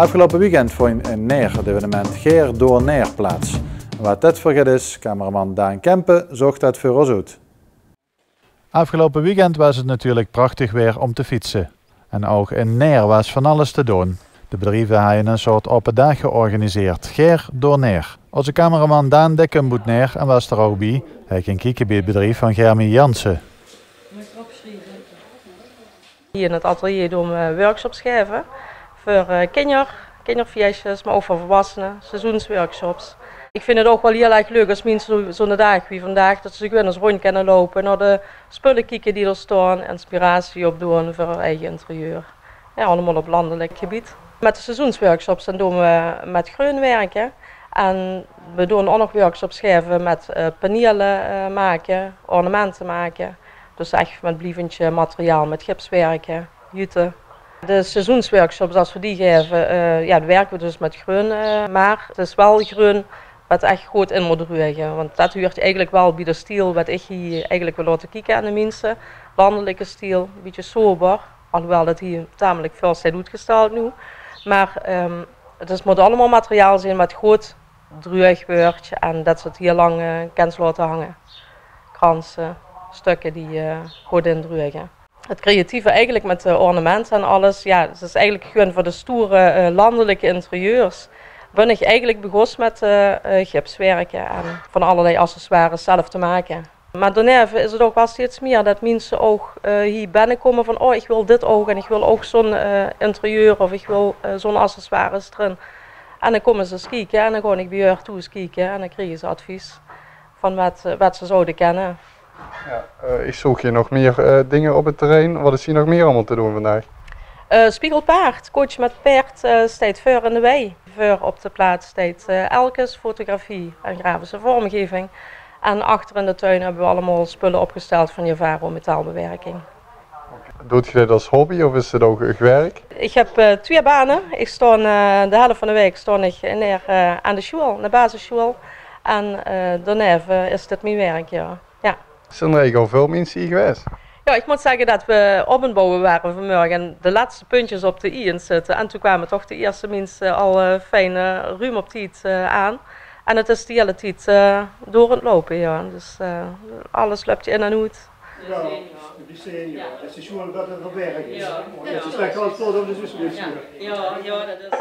Afgelopen weekend vond in Neer het evenement Geer door Neer plaats. Wat dit voor is, cameraman Daan Kempen zocht dat voor ons uit. Afgelopen weekend was het natuurlijk prachtig weer om te fietsen. En ook in Neer was van alles te doen. De bedrijven hebben een soort open dag georganiseerd, Geer door Neer. Onze cameraman Daan Dekken moet Neer en was er ook bij. Hij ging kijken bij het bedrijf van Germy Jansen. Hier in het atelier doen we workshops geven voor kinderfeestjes, maar ook voor volwassenen, seizoensworkshops. Ik vind het ook wel heel erg leuk als mensen zo'n dag wie vandaag, dat ze gewoon eens rond kunnen lopen, naar de spullen kijken die er staan, inspiratie opdoen voor hun eigen interieur. Ja, allemaal op landelijk gebied. Met de seizoensworkshops dan doen we met groen werken. En we doen ook nog workshops geven met panelen maken, ornamenten maken. Dus echt met blijvend materiaal, met gipswerken, jute. De seizoensworkshops, als we die geven, ja, dan werken we dus met groen. Maar het is wel groen wat echt goed in moet ruigen. Want dat hoort eigenlijk wel bij de stijl wat ik hier eigenlijk wil laten kijken aan de mensen. Landelijke stijl, een beetje sober. Alhoewel dat hier tamelijk veel zijn uitgesteld nu. Maar het moet allemaal materiaal zijn met goed druig wordt en dat ze het hier lang kan laten hangen. Kransen, stukken die goed indruigen. Het creatieve eigenlijk met de ornamenten en alles, ja, het is eigenlijk gewoon voor de stoere landelijke interieurs. Ben ik eigenlijk begonnen met gipswerken en van allerlei accessoires zelf te maken. Maar daarna is het ook wel steeds meer dat mensen ook hier binnenkomen van oh ik wil dit ook en ik wil ook zo'n interieur of ik wil zo'n accessoires erin. En dan komen ze eens kijken en dan ga ik bij haar toe eens kijken en dan krijgen ze advies van wat ze zouden kennen. Ja, ik zoek hier nog meer dingen op het terrein. Wat is hier nog meer allemaal te doen vandaag? Spiegelpaard, coach met paard staat voor in de wei. Voor op de plaats staat elkes, fotografie en grafische vormgeving. En achter in de tuin hebben we allemaal spullen opgesteld van Jevaro metaalbewerking. Doet je dit als hobby of is het ook werk? Ik heb 2 banen. Ik sta de helft van de week aan de school, de basisschool. En daarna is dit mijn werk, ja. Zijn er eigenlijk al veel mensen hier geweest? Ja, ik moet zeggen dat we op het bouwen waren vanmorgen en de laatste puntjes op de i zitten. En toen kwamen toch de eerste mensen al fijn ruim op tijd aan. En het is de hele tijd door het lopen, ja. Dus alles loopt in en uit. Ja, die senior. Dat is gewoon dat het op werk is. Ja. Het is echt wel tot op de zus. Ja, dat is.